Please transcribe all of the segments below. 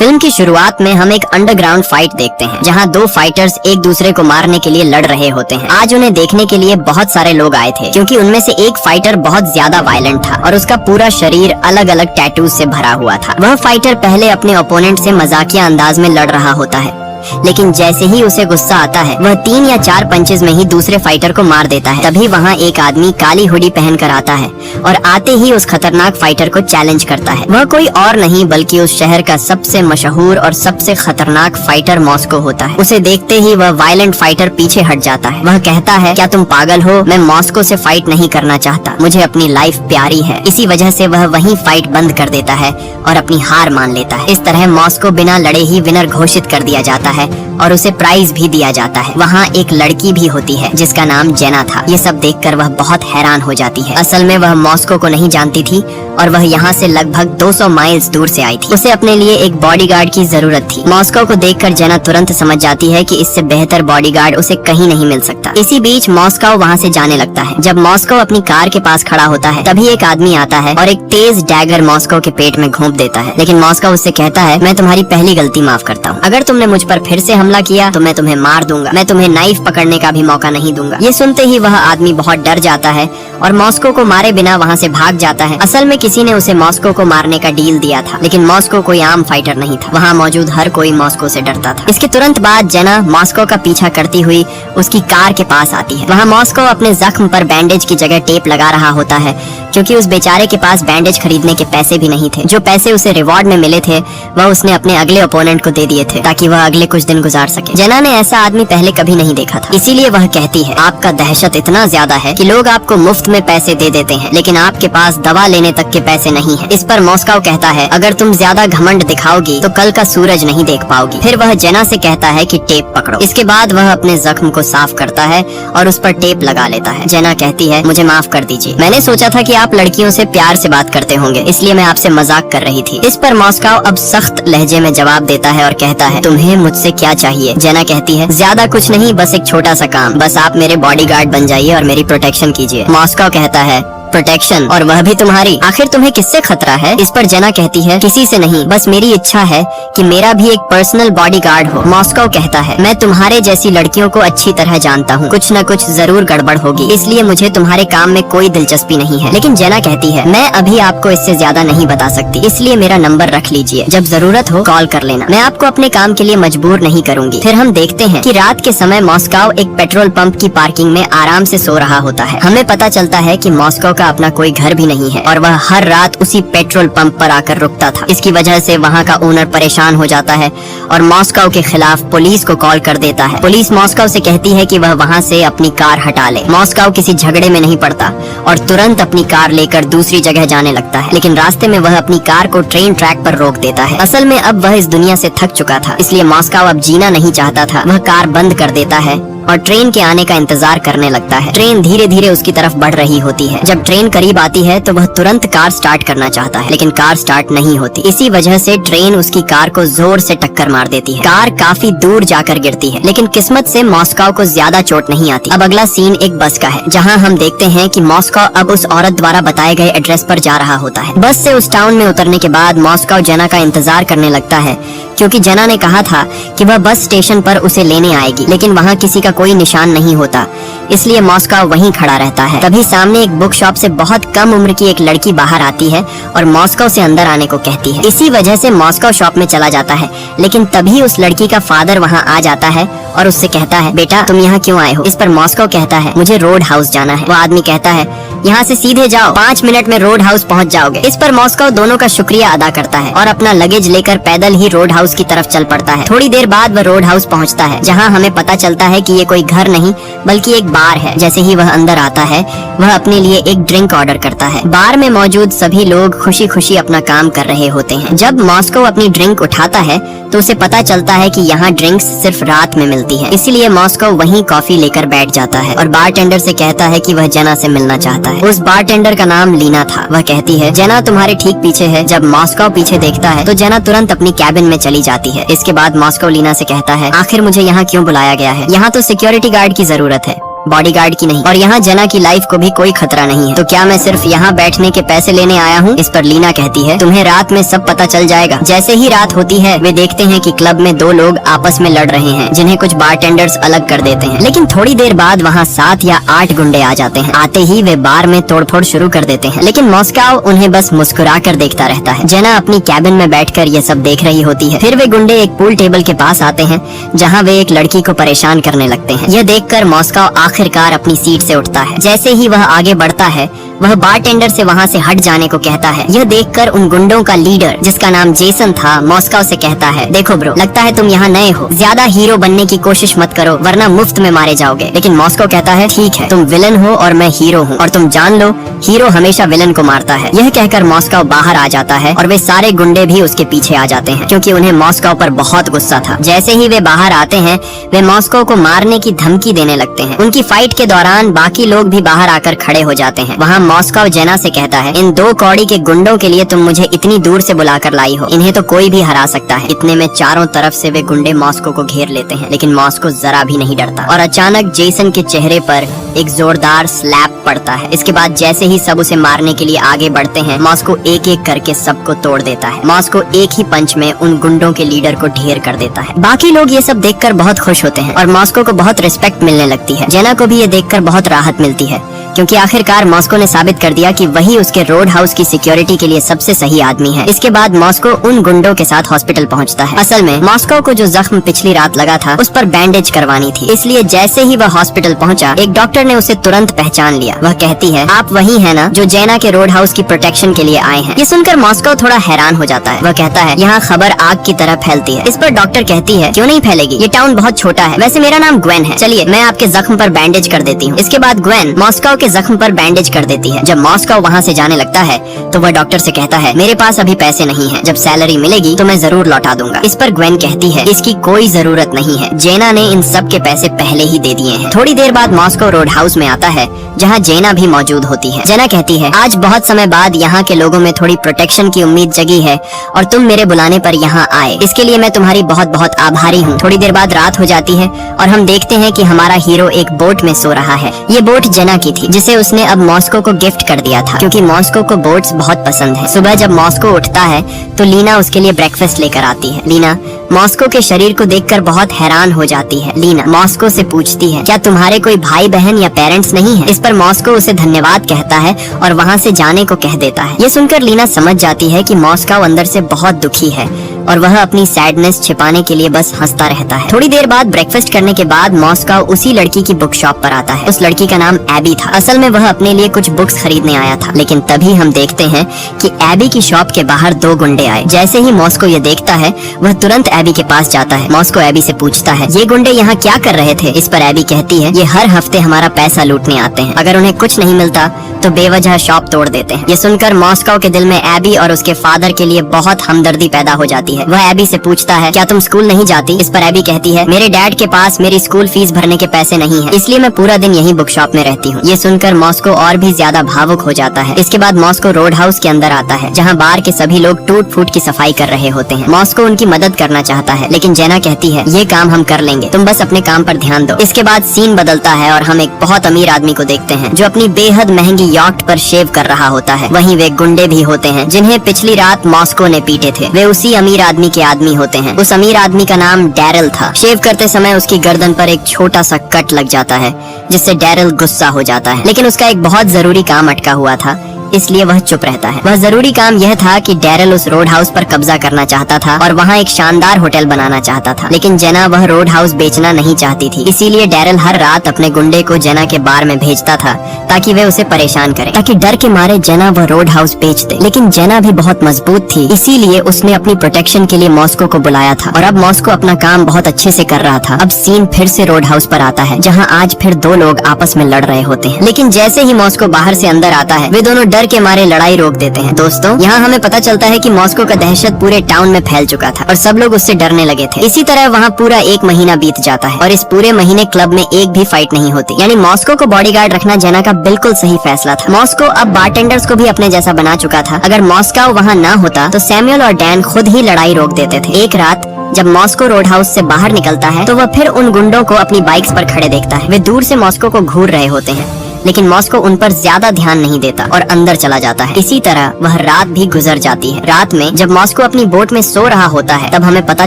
Film की शुरुआत में हम एक अंडरग्राउंड फाइट देखते हैं जहां दो फाइटर्स एक दूसरे को मारने के लिए लड़ रहे होते हैं। आज उन्हें देखने के लिए बहुत सारे लोग आए थे क्योंकि उनमें से एक फाइटर बहुत ज्यादा वायलेंट था और उसका पूरा शरीर अलग अलग टैटूज से भरा हुआ था। वह फाइटर पहले अपने ओपोनेंट से मजाकिया अंदाज में लड़ रहा होता है, लेकिन जैसे ही उसे गुस्सा आता है वह 3 या 4 पंचेज में ही दूसरे फाइटर को मार देता है। तभी वहाँ एक आदमी काली हुडी पहन कर आता है और आते ही उस खतरनाक फाइटर को चैलेंज करता है। वह कोई और नहीं बल्कि उस शहर का सबसे मशहूर और सबसे खतरनाक फाइटर मॉस्को होता है। उसे देखते ही वह वायलेंट फाइटर पीछे हट जाता है। वह कहता है, क्या तुम पागल हो? मैं मॉस्को से फाइट नहीं करना चाहता, मुझे अपनी लाइफ प्यारी है। इसी वजह से वह वहीं फाइट बंद कर देता है और अपनी हार मान लेता है। इस तरह मॉस्को बिना लड़े ही विनर घोषित कर दिया जाता है और उसे प्राइज भी दिया जाता है। वहाँ एक लड़की भी होती है जिसका नाम जेना था। ये सब देखकर वह बहुत हैरान हो जाती है। असल में वह मॉस्को को नहीं जानती थी और वह यहाँ से लगभग 200 माइल्स दूर से आई थी। उसे अपने लिए एक बॉडीगार्ड की जरूरत थी। मॉस्को को देखकर जेना तुरंत समझ जाती है कि इससे बेहतर बॉडीगार्ड उसे कहीं नहीं मिल सकता। इसी बीच मॉस्को वहाँ से जाने लगता है। जब मॉस्को अपनी कार के पास खड़ा होता है तभी एक आदमी आता है और एक तेज डैगर मॉस्को के पेट में घोंप देता है। लेकिन मॉस्को उससे कहता है, मैं तुम्हारी पहली गलती माफ करता हूँ। अगर तुमने मुझ पर फिर से हमला किया तो मैं तुम्हें मार दूंगा। मैं तुम्हें नाइफ पकड़ने का भी मौका नहीं दूंगा। ये सुनते ही वह आदमी बहुत डर जाता है और मॉस्को को मारे बिना वहाँ से भाग जाता है। असल में किसी ने उसे मॉस्को को मारने का डील दिया था, लेकिन मॉस्को कोई आम फाइटर नहीं था। वहाँ मौजूद हर कोई मॉस्को से डरता था। इसके तुरंत बाद जेना मॉस्को का पीछा करती हुई उसकी कार के पास आती है। वहाँ मॉस्को अपने जख्म पर बैंडेज की जगह टेप लगा रहा होता है क्योंकि उस बेचारे के पास बैंडेज खरीदने के पैसे भी नहीं थे। जो पैसे उसे रिवॉर्ड में मिले थे वह उसने अपने अगले ओपोनेंट को दे दिए थे ताकि वह अगले कुछ दिन गुजार सके। जेना ने ऐसा आदमी पहले कभी नहीं देखा था, इसीलिए वह कहती है, आपका दहशत इतना ज्यादा है कि लोग आपको मुफ्त में पैसे दे देते हैं, लेकिन आपके पास दवा लेने तक के पैसे नहीं है। इस पर मॉस्को कहता है, अगर तुम ज्यादा घमंड दिखाओगी तो कल का सूरज नहीं देख पाओगी। फिर वह जेना से कहता है कि टेप पकड़ो। इसके बाद वह अपने जख्म को साफ करता है और उस पर टेप लगा लेता है। जेना कहती है, मुझे माफ कर दीजिए, मैंने सोचा था कि आप लड़कियों से प्यार से बात करते होंगे, इसलिए मैं आपसे मजाक कर रही थी। इस पर मॉस्को अब सख्त लहजे में जवाब देता है और कहता है, तुम्हें मुझसे क्या चाहिए? जेना कहती है, ज्यादा कुछ नहीं, बस एक छोटा सा काम, बस आप मेरे बॉडीगार्ड बन जाइए और मेरी प्रोटेक्शन कीजिए। मॉस्को कहता है, प्रोटेक्शन? और वह भी तुम्हारी? आखिर तुम्हें किससे खतरा है? इस पर जेना कहती है, किसी से नहीं, बस मेरी इच्छा है कि मेरा भी एक पर्सनल बॉडीगार्ड हो। मॉस्को कहता है, मैं तुम्हारे जैसी लड़कियों को अच्छी तरह जानता हूँ, कुछ न कुछ जरूर गड़बड़ होगी, इसलिए मुझे तुम्हारे काम में कोई दिलचस्पी नहीं है। लेकिन जेना कहती है, मैं अभी आपको इससे ज्यादा नहीं बता सकती, इसलिए मेरा नंबर रख लीजिए, जब जरूरत हो कॉल कर लेना, मैं आपको अपने काम के लिए मजबूर नहीं करूंगी। फिर हम देखते हैं कि रात के समय मॉस्को एक पेट्रोल पंप की पार्किंग में आराम से सो रहा होता है। हमें पता चलता है कि मॉस्को अपना कोई घर भी नहीं है और वह हर रात उसी पेट्रोल पंप पर आकर रुकता था। इसकी वजह से वहाँ का ओनर परेशान हो जाता है और मॉस्को के खिलाफ पुलिस को कॉल कर देता है। पुलिस मॉस्को से कहती है कि वह वहाँ से अपनी कार हटा ले। मॉस्को किसी झगड़े में नहीं पड़ता और तुरंत अपनी कार लेकर दूसरी जगह जाने लगता है, लेकिन रास्ते में वह अपनी कार को ट्रेन ट्रैक पर रोक देता है। असल में अब वह इस दुनिया से थक चुका था, इसलिए मॉस्को अब जीना नहीं चाहता था। वह कार बंद कर देता है और ट्रेन के आने का इंतजार करने लगता है। ट्रेन धीरे धीरे उसकी तरफ बढ़ रही होती है। जब ट्रेन करीब आती है तो वह तुरंत कार स्टार्ट करना चाहता है, लेकिन कार स्टार्ट नहीं होती। इसी वजह से ट्रेन उसकी कार को जोर से टक्कर मार देती है। कार काफी दूर जाकर गिरती है, लेकिन किस्मत से मॉस्को को ज्यादा चोट नहीं आती। अब अगला सीन एक बस का है, जहाँ हम देखते हैं कि मॉस्को अब उस औरत द्वारा बताए गए एड्रेस पर जा रहा होता है। बस से उस टाउन में उतरने के बाद मॉस्को जेना का इंतजार करने लगता है क्योंकि जेना ने कहा था कि वह बस स्टेशन पर उसे लेने आएगी, लेकिन वहाँ किसी का कोई निशान नहीं होता, इसलिए मॉस्को वहीं खड़ा रहता है। तभी सामने एक बुक शॉप से बहुत कम उम्र की एक लड़की बाहर आती है और मॉस्को से अंदर आने को कहती है। इसी वजह से मॉस्को शॉप में चला जाता है, लेकिन तभी उस लड़की का फादर वहाँ आ जाता है और उससे कहता है, बेटा तुम यहाँ क्यों आए हो? इस पर मॉस्को कहता है, मुझे रोड हाउस जाना है। वो आदमी कहता है, यहाँ से सीधे जाओ, 5 मिनट में रोड हाउस पहुँच जाओगे। इस पर मॉस्को दोनों का शुक्रिया अदा करता है और अपना लगेज लेकर पैदल ही रोड हाउस की तरफ चल पड़ता है। थोड़ी देर बाद वह रोड हाउस पहुँचता है, जहाँ हमें पता चलता है कि ये कोई घर नहीं बल्कि एक बार है। जैसे ही वह अंदर आता है वह अपने लिए एक ड्रिंक ऑर्डर करता है। बार में मौजूद सभी लोग खुशी खुशी अपना काम कर रहे होते हैं। जब मॉस्को अपनी ड्रिंक उठाता है तो उसे पता चलता है कि यहाँ ड्रिंक्स सिर्फ रात में मिलती है, इसीलिए मॉस्को वहीं कॉफी लेकर बैठ जाता है और बारटेंडर से कहता है कि वह जेना से मिलना चाहता है। उस बारटेंडर का नाम लीना था। वह कहती है, जेना तुम्हारे ठीक पीछे है। जब मॉस्को पीछे देखता है तो जेना तुरंत अपनी कैबिन में चली जाती है। इसके बाद मॉस्को लीना से कहता है, आखिर मुझे यहाँ क्यों बुलाया गया है? यहाँ तो सिक्योरिटी गार्ड की जरूरत है। बॉडीगार्ड की नहीं, और यहाँ जेना की लाइफ को भी कोई खतरा नहीं है। तो क्या मैं सिर्फ यहाँ बैठने के पैसे लेने आया हूँ? इस पर लीना कहती है, तुम्हें रात में सब पता चल जाएगा। जैसे ही रात होती है वे देखते हैं कि क्लब में 2 लोग आपस में लड़ रहे हैं, जिन्हें कुछ बारटेंडर्स अलग कर देते हैं। लेकिन थोड़ी देर बाद वहाँ 7 या 8 गुंडे आ जाते हैं। आते ही वे बार में तोड़फोड़ शुरू कर देते हैं, लेकिन मॉस्को उन्हें बस मुस्कुरा कर देखता रहता है। जेना अपनी कैबिन में बैठकर ये सब देख रही होती है। फिर वे गुंडे एक पूल टेबल के पास आते हैं, जहाँ वे एक लड़की को परेशान करने लगते हैं। यह देखकर मॉस्को आखिरकार अपनी सीट से उठता है। जैसे ही वह आगे बढ़ता है, वह बारटेंडर से वहाँ से हट जाने को कहता है। यह देखकर उन गुंडों का लीडर, जिसका नाम जेसन था, मॉस्को से कहता है, देखो ब्रो, लगता है तुम यहाँ नए हो, ज्यादा हीरो बनने की कोशिश मत करो वरना मुफ्त में मारे जाओगे। लेकिन मॉस्को कहता है, ठीक है, तुम विलन हो और मैं हीरो हूँ, और तुम जान लो हीरो हमेशा विलन को मारता है। यह कहकर मॉस्को बाहर आ जाता है और वे सारे गुंडे भी उसके पीछे आ जाते हैं, क्योंकि उन्हें मॉस्को पर बहुत गुस्सा था। जैसे ही वे बाहर आते हैं, वे मॉस्को को मारने की धमकी देने लगते हैं। उनकी फाइट के दौरान बाकी लोग भी बाहर आकर खड़े हो जाते हैं। वहाँ मॉस्को जेना से कहता है, इन 2 कौड़ी के गुंडों के लिए तुम मुझे इतनी दूर से बुलाकर लाई हो, इन्हें तो कोई भी हरा सकता है। इतने में चारों तरफ से वे गुंडे मॉस्को को घेर लेते हैं, लेकिन मॉस्को जरा भी नहीं डरता और अचानक जेसन के चेहरे पर एक जोरदार स्लैप पड़ता है। इसके बाद जैसे ही सब उसे मारने के लिए आगे बढ़ते हैं, मॉस्को एक एक करके सबको तोड़ देता है। मॉस्को एक ही पंच में उन गुंडों के लीडर को ढेर कर देता है। बाकी लोग ये सब देखकर बहुत खुश होते हैं और मॉस्को को बहुत रिस्पेक्ट मिलने लगती है। जेना को भी ये देखकर बहुत राहत मिलती है, क्योंकि आखिरकार मॉस्को ने साबित कर दिया कि वही उसके रोड हाउस की सिक्योरिटी के लिए सबसे सही आदमी है। इसके बाद मॉस्को उन गुंडों के साथ हॉस्पिटल पहुंचता है। असल में मॉस्को को जो जख्म पिछली रात लगा था उस पर बैंडेज करवानी थी, इसलिए जैसे ही वह हॉस्पिटल पहुंचा, एक डॉक्टर ने उसे तुरंत पहचान लिया। वह कहती है, आप वही है ना जो जेना के रोड हाउस की प्रोटेक्शन के लिए आए हैं? ये सुनकर मॉस्को थोड़ा हैरान हो जाता है। वह कहता है, यहाँ खबर आग की तरह फैलती है। इस पर डॉक्टर कहती है, क्यों नहीं फैलेगी, ये टाउन बहुत छोटा है। वैसे मेरा नाम ग्वेन है, चलिए मैं आपके जख्म पर बैंडेज कर देती हूँ। इसके बाद ग्वेन मॉस्को के जख्म पर बैंडेज कर देती है। जब मॉस्को वहाँ से जाने लगता है तो वह डॉक्टर से कहता है, मेरे पास अभी पैसे नहीं हैं, जब सैलरी मिलेगी तो मैं जरूर लौटा दूंगा। इस पर ग्वेन कहती है, इसकी कोई जरूरत नहीं है, जेना ने इन सब के पैसे पहले ही दे दिए हैं। थोड़ी देर बाद मॉस्को रोड हाउस में आता है, जहाँ जेना भी मौजूद होती है। जेना कहती है, आज बहुत समय बाद यहाँ के लोगों में थोड़ी प्रोटेक्शन की उम्मीद जगी है और तुम मेरे बुलाने पर यहाँ आए, इसके लिए मैं तुम्हारी बहुत बहुत आभारी हूँ। थोड़ी देर बाद रात हो जाती है और हम देखते हैं कि हमारा हीरो एक बोट में सो रहा है। ये बोट जेना की थी, जिसे उसने अब मॉस्को को गिफ्ट कर दिया था, क्योंकि मॉस्को को बोट्स बहुत पसंद है। सुबह जब मॉस्को उठता है तो लीना उसके लिए ब्रेकफास्ट लेकर आती है। लीना मॉस्को के शरीर को देखकर बहुत हैरान हो जाती है। लीना मॉस्को से पूछती है, क्या तुम्हारे कोई भाई बहन या पेरेंट्स नहीं है? इस पर मॉस्को उसे धन्यवाद कहता है और वहाँ से जाने को कह देता है। ये सुनकर लीना समझ जाती है कि मॉस्को अंदर से बहुत दुखी है और वह अपनी सैडनेस छिपाने के लिए बस हंसता रहता है। थोड़ी देर बाद ब्रेकफास्ट करने के बाद मॉस्को उसी लड़की की बुक शॉप पर आता है। उस लड़की का नाम एबी था। असल में वह अपने लिए कुछ बुक्स खरीदने आया था, लेकिन तभी हम देखते हैं कि एबी की शॉप के बाहर 2 गुंडे आए। जैसे ही मॉस्को ये देखता है, वह तुरंत एबी के पास जाता है। मॉस्को एबी से पूछता है, ये गुंडे यहाँ क्या कर रहे थे? इस पर एबी कहती है, ये हर हफ्ते हमारा पैसा लूटने आते हैं, अगर उन्हें कुछ नहीं मिलता तो बेवजह शॉप तोड़ देते हैं। ये सुनकर मॉस्को के दिल में एबी और उसके फादर के लिए बहुत हमदर्दी पैदा हो जाती है। वह एबी से पूछता है, क्या तुम स्कूल नहीं जाती? इस पर एबी कहती है, मेरे डैड के पास मेरी स्कूल फीस भरने के पैसे नहीं है, इसलिए मैं पूरा दिन यही बुक शॉप में रहती हूँ। ये सुनकर मॉस्को और भी ज्यादा भावुक हो जाता है। इसके बाद मॉस्को रोड हाउस के अंदर आता है, जहाँ बार के सभी लोग टूट फूट की सफाई कर रहे होते हैं। मॉस्को उनकी मदद करना चाहता है, लेकिन जेना कहती है, ये काम हम कर लेंगे, तुम बस अपने काम पर ध्यान दो। इसके बाद सीन बदलता है और हम एक बहुत अमीर आदमी को देखते हैं, जो अपनी बेहद महंगी यॉट पर शेव कर रहा होता है। वहीं वे गुंडे भी होते हैं, जिन्हें पिछली रात मॉस्को ने पीटे थे। वे उसी अमीर आदमी के आदमी होते हैं। उस अमीर आदमी का नाम डैरल था। शेव करते समय उसकी गर्दन पर एक छोटा सा कट लग जाता है, जिससे डैरल गुस्सा हो जाता है, लेकिन उसका एक बहुत जरूरी काम अटका हुआ था, इसलिए वह चुप रहता है। वह जरूरी काम यह था कि डैरल उस रोड हाउस पर कब्जा करना चाहता था और वहाँ एक शानदार होटल बनाना चाहता था, लेकिन जेना वह रोड हाउस बेचना नहीं चाहती थी। इसीलिए डैरल हर रात अपने गुंडे को जेना के बार में भेजता था, ताकि वे उसे परेशान करें, ताकि डर के मारे जेना वह रोड हाउस बेच दे। लेकिन जेना भी बहुत मजबूत थी, इसीलिए उसने अपनी प्रोटेक्शन के लिए मॉस्को को बुलाया था और अब मॉस्को अपना काम बहुत अच्छे से कर रहा था। अब सीन फिर से रोड हाउस पर आता है, जहाँ आज फिर 2 लोग आपस में लड़ रहे होते हैं। लेकिन जैसे ही मॉस्को बाहर से अंदर आता है, वे दोनों डर डर के मारे लड़ाई रोक देते हैं। दोस्तों, यहाँ हमें पता चलता है कि मॉस्को का दहशत पूरे टाउन में फैल चुका था और सब लोग उससे डरने लगे थे। इसी तरह वहाँ पूरा 1 महीना बीत जाता है और इस पूरे महीने क्लब में एक भी फाइट नहीं होती। यानी मॉस्को को बॉडीगार्ड रखना जेना का बिल्कुल सही फैसला था। मॉस्को अब बारटेंडर्स को भी अपने जैसा बना चुका था। अगर मॉस्को वहाँ ना होता तो सैमुअल और डैन खुद ही लड़ाई रोक देते थे। एक रात जब मॉस्को रोड हाउस से बाहर निकलता है तो वह फिर उन गुंडों को अपनी बाइक्स पर खड़े देखता है। वे दूर से मॉस्को को घूर रहे होते हैं, लेकिन मॉस्को उन पर ज्यादा ध्यान नहीं देता और अंदर चला जाता है। इसी तरह वह रात भी गुजर जाती है। रात में जब मॉस्को अपनी बोट में सो रहा होता है तब हमें पता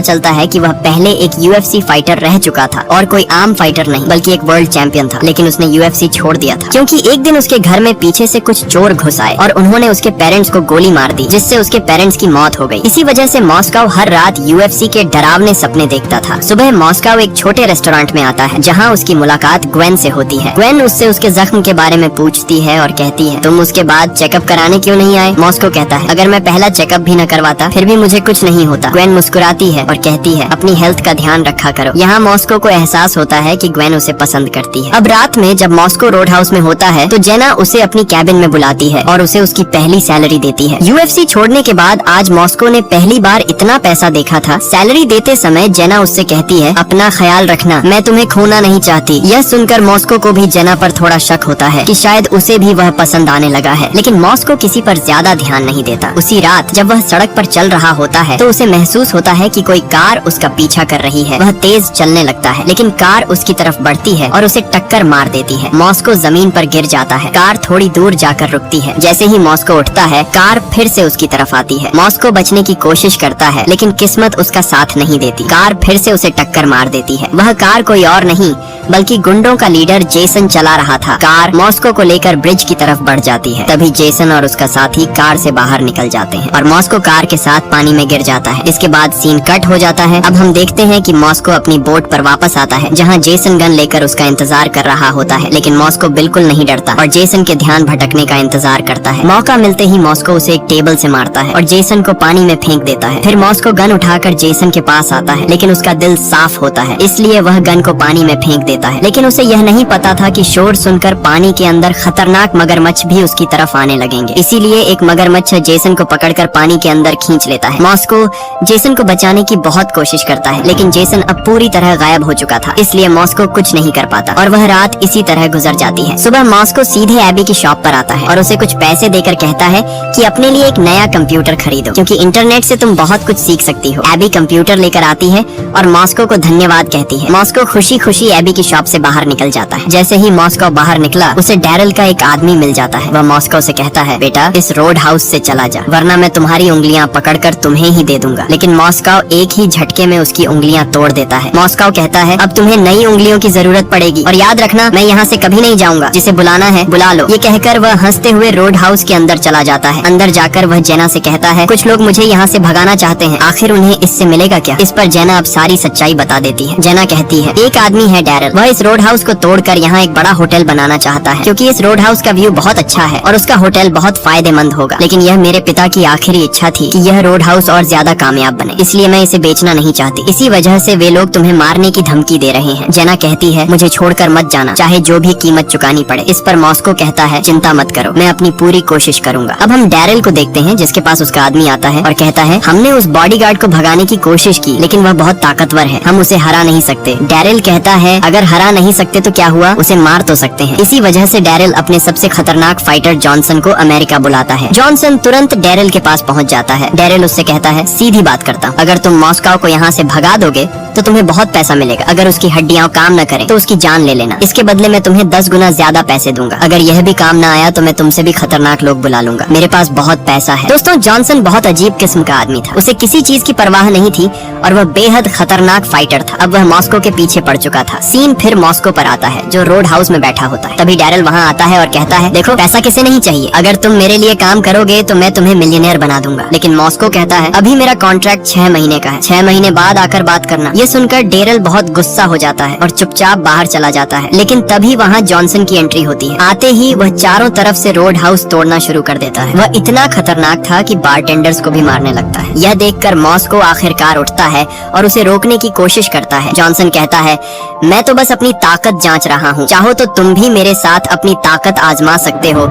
चलता है कि वह पहले एक UFC फाइटर रह चुका था और कोई आम फाइटर नहीं बल्कि एक वर्ल्ड चैंपियन था। लेकिन उसने UFC छोड़ दिया था क्योंकि एक दिन उसके घर में पीछे से कुछ चोर घुस आए और उन्होंने उसके पेरेंट्स को गोली मार दी, जिससे उसके पेरेंट्स की मौत हो गई। इसी वजह से मॉस्को हर रात UFC के डरावने सपने देखता था। सुबह मॉस्को एक छोटे रेस्टोरेंट में आता है जहाँ उसकी मुलाकात ग्वेन से होती है। ग्वेन उससे उसके जख्म के बारे में पूछती है और कहती है, तुम उसके बाद चेकअप कराने क्यों नहीं आए? मॉस्को कहता है, अगर मैं पहला चेकअप भी न करवाता फिर भी मुझे कुछ नहीं होता। ग्वेन मुस्कुराती है और कहती है, अपनी हेल्थ का ध्यान रखा करो। यहाँ मॉस्को को एहसास होता है कि ग्वेन उसे पसंद करती है। अब रात में जब मॉस्को रोड हाउस में होता है तो जेना उसे अपनी कैबिन में बुलाती है और उसे उसकी पहली सैलरी देती है। UFC छोड़ने के बाद आज मॉस्को ने पहली बार इतना पैसा देखा था। सैलरी देते समय जेना उससे कहती है, अपना ख्याल रखना, मैं तुम्हें खोना नहीं चाहती। यह सुनकर मॉस्को को भी जेना पर थोड़ा शक होता है कि शायद उसे भी वह पसंद आने लगा है, लेकिन मॉस्को किसी पर ज्यादा ध्यान नहीं देता। उसी रात जब वह सड़क पर चल रहा होता है तो उसे महसूस होता है कि कोई कार उसका पीछा कर रही है। वह तेज चलने लगता है लेकिन कार उसकी तरफ बढ़ती है और उसे टक्कर मार देती है। मॉस्को जमीन पर गिर जाता है। कार थोड़ी दूर जाकर रुकती है। जैसे ही मॉस्को उठता है कार फिर से उसकी तरफ आती है। मॉस्को बचने की कोशिश करता है लेकिन किस्मत उसका साथ नहीं देती। कार फिर से उसे टक्कर मार देती है। वह कार कोई और नहीं बल्कि गुंडों का लीडर जेसन चला रहा था। कार मॉस्को को लेकर ब्रिज की तरफ बढ़ जाती है। तभी जेसन और उसका साथी कार से बाहर निकल जाते हैं और मॉस्को कार के साथ पानी में गिर जाता है। इसके बाद सीन कट हो जाता है। अब हम देखते हैं कि मॉस्को अपनी बोट पर वापस आता है जहां जेसन गन लेकर उसका इंतजार कर रहा होता है, लेकिन मॉस्को बिल्कुल नहीं डरता और जेसन के ध्यान भटकने का इंतजार करता है। मौका मिलते ही मॉस्को उसे एक टेबल से मारता है और जेसन को पानी में फेंक देता है। फिर मॉस्को गन उठाकर जेसन के पास आता है, लेकिन उसका दिल साफ होता है इसलिए वह गन को पानी में फेंक देता है। लेकिन उसे यह नहीं पता था कि शोर सुनकर पानी के अंदर खतरनाक मगरमच्छ भी उसकी तरफ आने लगेंगे। इसीलिए एक मगरमच्छ जेसन को पकड़कर पानी के अंदर खींच लेता है। मॉस्को जेसन को बचाने की बहुत कोशिश करता है लेकिन जेसन अब पूरी तरह गायब हो चुका था, इसलिए मॉस्को कुछ नहीं कर पाता और वह रात इसी तरह गुजर जाती है। सुबह मॉस्को सीधे एबी की शॉप पर आता है और उसे कुछ पैसे देकर कहता है कि अपने लिए एक नया कंप्यूटर खरीदो क्योंकि इंटरनेट से तुम बहुत कुछ सीख सकती हो। एबी कंप्यूटर लेकर आती है और मॉस्को को धन्यवाद कहती है। मॉस्को खुशी खुशी एबी की शॉप से बाहर निकल जाता है। जैसे ही मॉस्को बाहर निकला उसे डैरल का एक आदमी मिल जाता है। वह मॉस्को से कहता है, बेटा इस रोड हाउस से चला जा वरना मैं तुम्हारी उंगलियां पकड़कर तुम्हें ही दे दूंगा। लेकिन मॉस्को एक ही झटके में उसकी उंगलियां तोड़ देता है। मॉस्को कहता है, अब तुम्हें नई उंगलियों की जरूरत पड़ेगी और याद रखना मैं यहाँ से कभी नहीं जाऊंगा। जिसे बुलाना है बुला लो। ये कहकर वह हंसते हुए रोड हाउस के अंदर चला जाता है। अंदर जाकर वह जेना से कहता है, कुछ लोग मुझे यहाँ से भगाना चाहते हैं, आखिर उन्हें इससे मिलेगा क्या? इस पर जेना अब सारी सच्चाई बता देती है। जेना कहती है, एक आदमी है डैरल, वह इस रोड हाउस को तोड़कर यहाँ एक बड़ा होटल बनाना चाहता है क्योंकि इस रोड हाउस का व्यू बहुत अच्छा है और उसका होटल बहुत फायदेमंद होगा। लेकिन यह मेरे पिता की आखिरी इच्छा थी कि यह रोड हाउस और ज्यादा कामयाब बने, इसलिए मैं इसे बेचना नहीं चाहती। इसी वजह से वे लोग तुम्हें मारने की धमकी दे रहे हैं। जेना कहती है, मुझे छोड़कर मत जाना, चाहे जो भी कीमत चुकानी पड़े। इस पर मॉस्को कहता है, चिंता मत करो, मैं अपनी पूरी कोशिश करूंगा। अब हम डैरल को देखते हैं जिसके पास उसका आदमी आता है और कहता है, हमने उस बॉडीगार्ड को भगाने की कोशिश की लेकिन वह बहुत ताकतवर है, हम उसे हरा नहीं सकते। डैरल कहता है, अगर हरा नहीं सकते तो क्या हुआ, उसे मार तो सकते हैं। इसी वजह से डैरल अपने सबसे खतरनाक फाइटर जॉनसन को अमेरिका बुलाता है। जॉनसन तुरंत डैरल के पास पहुंच जाता है। डैरल उससे कहता है, सीधी बात करता हूँ, अगर तुम मॉस्को को यहाँ से भगा दोगे तो तुम्हें बहुत पैसा मिलेगा। अगर उसकी हड्डियां काम न करें तो उसकी जान ले लेना। इसके बदले में तुम्हें 10 गुना ज्यादा पैसे दूंगा। अगर यह भी काम न आया तो मैं तुमसे भी खतरनाक लोग बुला लूंगा। मेरे पास बहुत पैसा है। दोस्तों, जॉनसन बहुत अजीब किस्म का आदमी था। उसे किसी चीज की परवाह नहीं थी और वह बेहद खतरनाक फाइटर था। अब वह मॉस्को के पीछे पड़ चुका था। सीन फिर मॉस्को पर आता है जो रोड हाउस में बैठा होता है। तभी डैरल वहाँ आता है और कहता है, देखो पैसा किसे नहीं चाहिए, अगर तुम मेरे लिए काम करोगे तो मैं तुम्हें मिलियनेयर बना दूंगा। लेकिन मॉस्को कहता है, अभी मेरा कॉन्ट्रैक्ट 6 महीने का है, 6 महीने बाद आकर बात करना। ये सुनकर डैरल बहुत गुस्सा हो जाता है और चुपचाप बाहर चला जाता है। लेकिन तभी वहाँ जॉनसन की एंट्री होती है। आते ही वह चारों तरफ से रोड हाउस तोड़ना शुरू कर देता है। वह इतना खतरनाक था कि बारटेंडर्स को भी मारने लगता है। यह देखकर मॉस्को आखिरकार उठता है और उसे रोकने की कोशिश करता है। जॉनसन कहता है, मैं तो बस अपनी ताकत जांच रहा हूँ, चाहो तो तुम भी मेरे साथ अपनी ताकत आजमा सकते हो।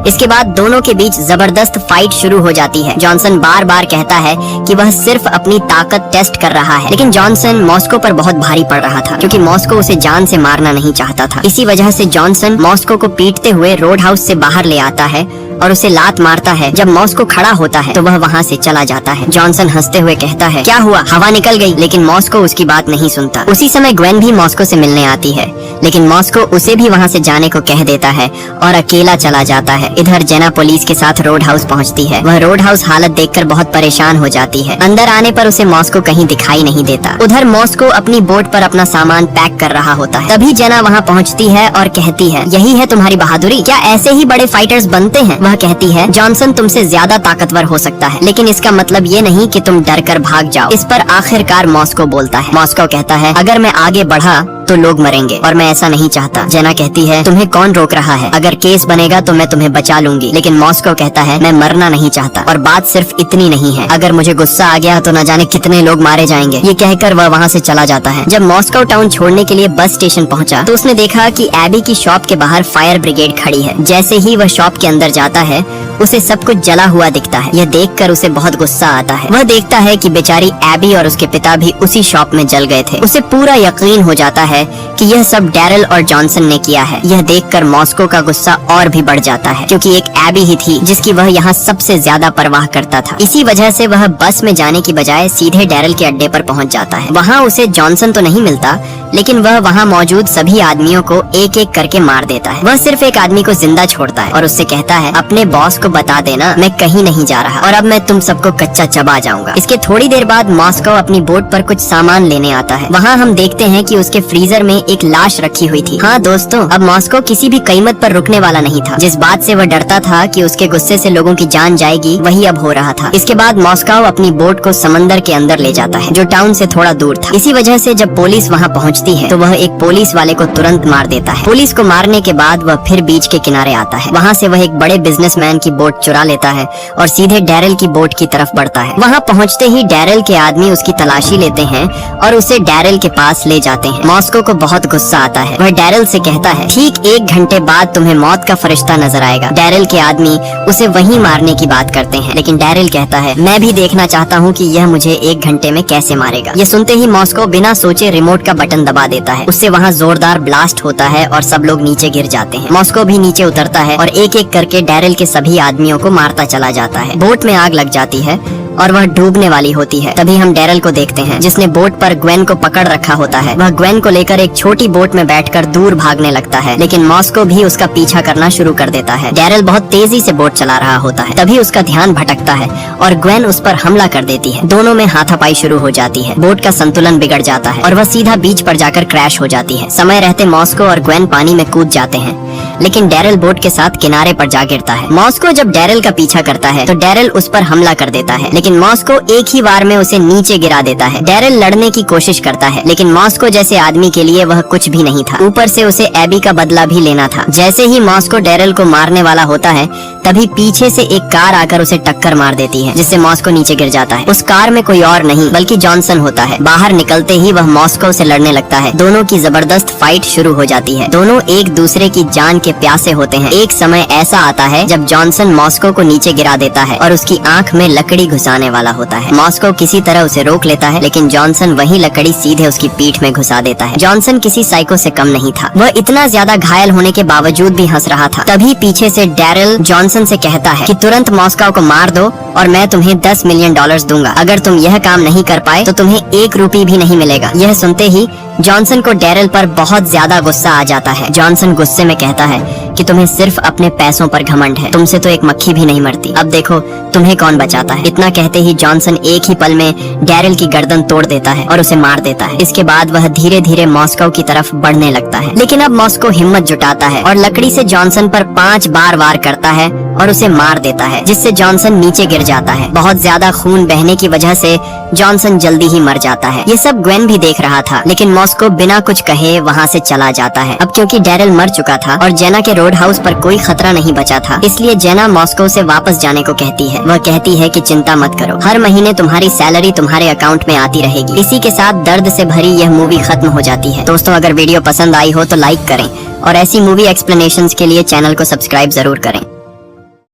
इसके बाद दोनों के बीच जबरदस्त फाइट शुरू हो जाती है। जॉनसन बार बार कहता है कि वह सिर्फ अपनी ताकत टेस्ट कर रहा है, लेकिन जॉनसन मॉस्को पर बहुत भारी पड़ रहा था क्योंकि मॉस्को उसे जान से मारना नहीं चाहता था। इसी वजह से जॉनसन मॉस्को को पीटते हुए रोड हाउस से बाहर ले आता है और उसे लात मारता है। जब मॉस्को खड़ा होता है तो वह वहाँ से चला जाता है। जॉनसन हंसते हुए कहता है, क्या हुआ, हवा निकल गई? लेकिन मॉस्को उसकी बात नहीं सुनता। उसी समय ग्वेन भी मॉस्को से मिलने आती है, लेकिन मॉस्को उसे भी वहाँ से जाने को कह देता है और अकेला चला जाता है। इधर जेना पुलिस के साथ रोड हाउस पहुँचती है। वह रोड हाउस हालत देखकर बहुत परेशान हो जाती है। अंदर आने पर उसे मॉस्को कहीं दिखाई नहीं देता। उधर मॉस्को अपनी बोट पर अपना सामान पैक कर रहा होता है। तभी जेना वहाँ पहुँचती है और कहती है, यही है तुम्हारी बहादुरी? क्या ऐसे ही बड़े फाइटर्स बनते हैं? वह कहती है, जॉनसन तुमसे ज्यादा ताकतवर हो सकता है, लेकिन इसका मतलब ये नहीं कि तुम डर कर भाग जाओ। इस पर आखिरकार मॉस्को बोलता है। मॉस्को कहता है, अगर मैं आगे बढ़ा तो लोग मरेंगे और मैं ऐसा नहीं चाहता। जेना कहती है, तुम्हें कौन रोक रहा है? अगर केस बनेगा तो मैं तुम्हें बचा लूंगी। लेकिन मॉस्को कहता है, मैं मरना नहीं चाहता और बात सिर्फ इतनी नहीं है, अगर मुझे गुस्सा आ गया तो न जाने कितने लोग मारे जाएंगे। ये कहकर वह वहाँ से चला जाता है। जब मॉस्को टाउन छोड़ने के लिए बस स्टेशन पहुँचा तो उसने देखा कि एबी की शॉप के बाहर फायर ब्रिगेड खड़ी है। जैसे ही वह शॉप के अंदर जाता है उसे सब कुछ जला हुआ दिखता है। यह देखकर उसे बहुत गुस्सा आता है। वह देखता है कि बेचारी एबी और उसके पिता भी उसी शॉप में जल गए थे। उसे पूरा यकीन हो जाता है कि यह सब डैरल और जॉनसन ने किया है। यह देखकर मॉस्को का गुस्सा और भी बढ़ जाता है क्योंकि एक एबी ही थी जिसकी वह यहाँ सबसे ज्यादा परवाह करता था। इसी वजह से वह बस में जाने की बजाय सीधे डैरल के अड्डे पर पहुँच जाता है। वहाँ उसे जॉनसन तो नहीं मिलता, लेकिन वह वहाँ मौजूद सभी आदमियों को एक एक करके मार देता है। वह सिर्फ एक आदमी को जिंदा छोड़ता है और उससे कहता है, अपने बॉस को बता देना मैं कहीं नहीं जा रहा और अब मैं तुम सबको कच्चा चबा जाऊंगा। इसके थोड़ी देर बाद मॉस्को अपनी बोट पर कुछ सामान लेने आता है। वहाँ हम देखते हैं कि उसके फ्रीजर में एक लाश रखी हुई थी। हाँ दोस्तों, अब मॉस्को किसी भी कीमत पर रुकने वाला नहीं था। जिस बात से वह डरता था कि उसके गुस्से से लोगों की जान जाएगी, वही अब हो रहा था। इसके बाद मॉस्को अपनी बोट को समंदर के अंदर ले जाता है जो टाउन से थोड़ा दूर था। इसी वजह से जब पुलिस वहाँ पहुँचती है तो वह एक पुलिस वाले को तुरंत मार देता है। पुलिस को मारने के बाद वह फिर बीच के किनारे आता है। वहाँ से वह एक बड़े बिजनेसमैन की बोट चुरा लेता है और सीधे डैरल की बोट की तरफ बढ़ता है। वहाँ पहुँचते ही डैरल के आदमी उसकी तलाशी लेते हैं और उसे डैरल के पास ले जाते हैं। मॉस्को को बहुत गुस्सा आता है। वह डैरल से कहता है, ठीक 1 घंटे बाद तुम्हें मौत का फरिश्ता नजर आएगा। डैरल के आदमी उसे वहीं मारने की बात करते हैं, लेकिन डैरल कहता है, मैं भी देखना चाहता हूँ कि यह मुझे 1 घंटे में कैसे मारेगा। ये सुनते ही मॉस्को बिना सोचे रिमोट का बटन दबा देता है। उससे वहाँ जोरदार ब्लास्ट होता है और सब लोग नीचे गिर जाते हैं। मॉस्को भी नीचे उतरता है और एक एक करके डैरल के सभी आदमियों को मारता चला जाता है। बोट में आग लग जाती है और वह डूबने वाली होती है। तभी हम डैरल को देखते हैं जिसने बोट पर ग्वेन को पकड़ रखा होता है। वह ग्वेन को लेकर एक छोटी बोट में बैठकर दूर भागने लगता है, लेकिन मॉस्को भी उसका पीछा करना शुरू कर देता है। डैरल बहुत तेजी से बोट चला रहा होता है। तभी उसका ध्यान भटकता है और ग्वेन उस पर हमला कर देती है। दोनों में हाथापाई शुरू हो जाती है। बोट का संतुलन बिगड़ जाता है और वह सीधा बीच पर जाकर क्रैश हो जाती है। समय रहते मॉस्को और ग्वेन पानी में कूद जाते हैं, लेकिन डैरल बोट के साथ किनारे पर जा गिरता है। मॉस्को जब डैरल का पीछा करता है तो डैरल उस पर हमला कर देता है, लेकिन मॉस्को एक ही बार में उसे नीचे गिरा देता है। डैरल लड़ने की कोशिश करता है, लेकिन मॉस्को जैसे आदमी के लिए वह कुछ भी नहीं था। ऊपर से उसे एबी का बदला भी लेना था। जैसे ही मॉस्को डैरल को मारने वाला होता है, तभी पीछे से एक कार आकर उसे टक्कर मार देती है, जिससे मॉस्को नीचे गिर जाता है। उस कार में कोई और नहीं बल्कि जॉनसन होता है। बाहर निकलते ही वह मॉस्को से लड़ने लगता है। दोनों की जबरदस्त फाइट शुरू हो जाती है। दोनों एक दूसरे की जान के प्यासे होते हैं। एक समय ऐसा आता है जब जॉनसन मॉस्को को नीचे गिरा देता है और उसकी आंख में लकड़ी घुसाने वाला होता है। मॉस्को किसी तरह उसे रोक लेता है, लेकिन जॉनसन वही लकड़ी सीधे उसकी पीठ में घुसा देता है। जॉनसन किसी साइको से कम नहीं था। वह इतना ज्यादा घायल होने के बावजूद भी हंस रहा था। तभी पीछे से डैरल जॉनसन से कहता है कि तुरंत मॉस्को को मार दो और मैं तुम्हें $10 मिलियन दूंगा। अगर तुम यह काम नहीं कर पाए तो तुम्हें 1 रुपया भी नहीं मिलेगा। यह सुनते ही जॉनसन को डैरल पर बहुत ज्यादा गुस्सा आ जाता है। जॉनसन गुस्से में कहता है कि तुम्हें सिर्फ अपने पैसों पर घमंड है, तुमसे तो एक मक्खी भी नहीं मरती। अब देखो तुम्हें कौन बचाता है। इतना कहते ही जॉनसन एक ही पल में डैरल की गर्दन तोड़ देता है और उसे मार देता है। इसके बाद वह धीरे धीरे मॉस्को की तरफ बढ़ने लगता है, लेकिन अब मॉस्को हिम्मत जुटाता है और लकड़ी से जॉनसन पर 5 बार वार करता है और उसे मार देता है, जिससे जॉनसन नीचे गिर जाता है। बहुत ज्यादा खून बहने की वजह से जॉनसन जल्दी ही मर जाता है। ये सब ग्वेन भी देख रहा था, लेकिन मॉस्को बिना कुछ कहे वहाँ से चला जाता है। अब क्योंकि डैरल मर चुका था और जेना के रोड हाउस पर कोई खतरा नहीं बचा था, इसलिए जेना मॉस्को से वापस जाने को कहती है। वह कहती है कि चिंता मत करो, हर महीने तुम्हारी सैलरी तुम्हारे अकाउंट में आती रहेगी। इसी के साथ दर्द से भरी यह मूवी खत्म हो जाती है। दोस्तों, अगर वीडियो पसंद आई हो तो लाइक करें और ऐसी मूवी एक्सप्लेनेशंस के लिए चैनल को सब्सक्राइब जरूर करें।